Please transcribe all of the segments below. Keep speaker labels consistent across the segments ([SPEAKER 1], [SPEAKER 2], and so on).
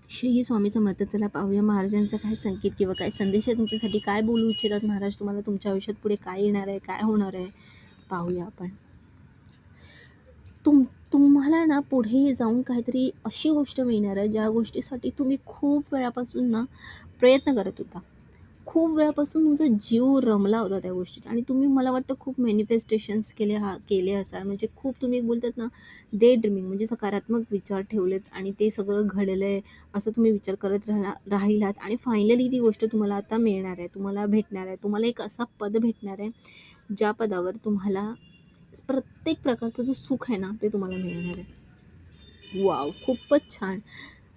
[SPEAKER 1] श्री स्वामी समर्थ. चला पाहूया महाराजांचा काय संकेत किंवा काय संदेश आहे तुमच्यासाठी, काय बोलू इच्छितात महाराज तुम्हाला, तुमच्या आयुष्यात पुढे काय येणार आहे, काय होणार आहे, पाहूया आपण. तुम्हाला ना पुढे जाऊन काहीतरी अशी गोष्ट मिळणार आहे ज्या गोष्टीसाठी तुम्ही खूप वेळापासून ना प्रयत्न करत होता. खूप वेळापासून तुमचा जीव रमला होता त्या गोष्टीत आणि तुम्ही मला वाटतं खूप मॅनिफेस्टेशन्स केले असाल. म्हणजे खूप तुम्ही बोलतात ना डे ड्रीमिंग, म्हणजे सकारात्मक विचार ठेवलेत आणि ते सगळं घडलं आहे असं तुम्ही विचार करत राहिलात आणि फायनली ती गोष्ट तुम्हाला आता मिळणार आहे, तुम्हाला भेटणार आहे. तुम्हाला एक असा पद भेटणार आहे ज्या पदावर तुम्हाला प्रत्येक प्रकारचं जो सुख आहे ना ते तुम्हाला मिळणार आहे. वाव, खूपच छान.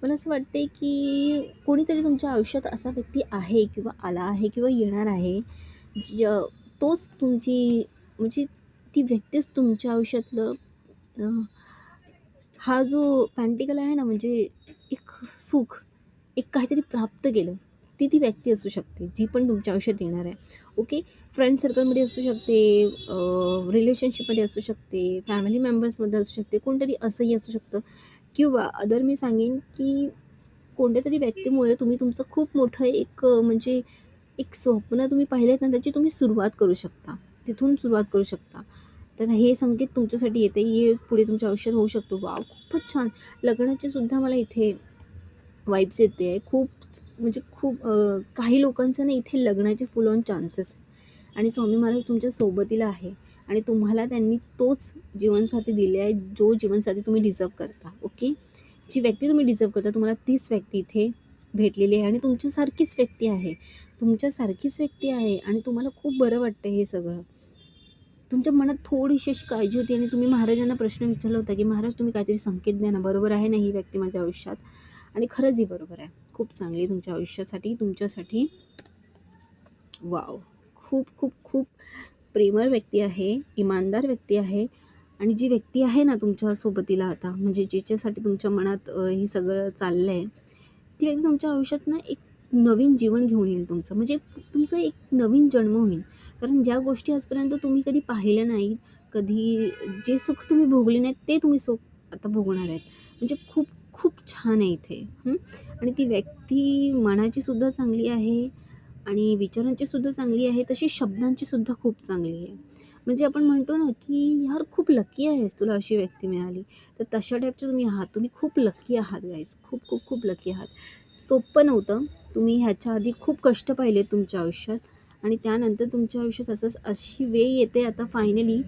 [SPEAKER 1] मला असं वाटते की कोणीतरी तुमच्या आयुष्यात असा व्यक्ती आहे किंवा आला आहे किंवा येणार आहे ज तोच तुमची, म्हणजे ती व्यक्तीच तुमच्या आयुष्यातलं हा जो पॅन्टिकल आहे ना, म्हणजे एक सुख, एक काहीतरी प्राप्त केलं, ती व्यक्ती असू शकते जी पण तुमच्या आयुष्यात येणार आहे. ओके, फ्रेंड सर्कलमध्ये असू शकते, रिलेशनशिपमध्ये असू शकते, फॅमिली मेंबर्समध्ये असू शकते, कोणतरी असंही असू शकतं. किंवा अदर मी सांगेन की कोणत्यातरी व्यक्तीमुळे तुम्ही तुमचं खूप मोठं एक म्हणजे एक स्वप्न तुम्ही पाहिलेत ना, त्याची तुम्ही सुरुवात करू शकता, तिथून सुरुवात करू शकता. तर हे संकेत तुमच्यासाठी येते, हे पुढे तुमच्या आयुष्यात होऊ शकतो. वाव, खूपच छान. लग्नाची सुद्धा मला इथे वाइब्स येते आहे. खूप म्हणजे खूप काही लोकांचं ना इथे लग्नाचे फुल ऑन चान्सेस आणि स्वामी महाराज तुमच्या सोबतीला आहे आणि तुम्हाला त्यांनी तोच जीवनसाथी दिले आहे जो जीवनसाथी तुम्ही डिझर्व करता. ओके, जी व्यक्ती तुम्ही डिझर्व करता तुम्हाला तीच व्यक्ती इथे भेटलेली आहे आणि तुमच्यासारखीच व्यक्ती आहे आणि तुम्हाला खूप बरं वाटतं हे सगळं. तुमच्या मनात थोडीशी अशी काळजी होती आणि तुम्ही महाराजांना प्रश्न विचारला होता की महाराज तुम्ही काहीतरी संकेत द्या ना, बरोबर आहे ना ही व्यक्ती माझ्या आयुष्यात, आणि खरंच ही बरोबर आहे, खूप चांगली तुमच्या आयुष्यासाठी, तुमच्यासाठी. वाव, खूप खूप खूप प्रेमळ व्यक्ती आहे, इमानदार व्यक्ती आहे आणि जी व्यक्ती आहे ना तुमच्या सोबतीला आता, म्हणजे जिच्यासाठी तुमच्या मनात हे सगळं चाललं आहे, ती व्यक्ती तुमच्या आयुष्यात ना एक नवीन जीवन घेऊन येईल तुमचं, म्हणजे तुमचं एक नवीन जन्म होईल. कारण ज्या गोष्टी आजपर्यंत तुम्ही कधी पाहिल्या नाहीत, कधी जे सुख तुम्ही भोगले नाहीत ते तुम्ही सुख आता भोगणार आहेत. म्हणजे खूप खूप छान आहे इथे. आणि ती व्यक्ती मनाची सुद्धा चांगली आहे आणि विचारांची सुद्धा चांगली आहे, तशी शब्दांची सुद्धा खूप चांगली आहे. म्हणजे आपण म्हणतो ना की यार खूप लकी आहेस, तुला अशी व्यक्ती मिळाली. तर तशा टाईपचे तुम्ही आहात, तुम्ही खूप लकी आहात गाईज, खूप खूप खूप लकी आहात. सोपं नव्हतं, तुम्ही ह्याच्या आधी खूप कष्ट पाहिले तुमच्या आयुष्यात आणि त्यानंतर तुमच्या आयुष्यात अशी वेळ येते आता फायनली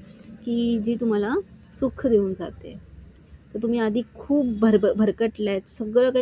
[SPEAKER 1] की जी तुम्हाला सुख देऊन जाते. तर तुम्ही आधी खूप भरकटले आहेत, सगळं काही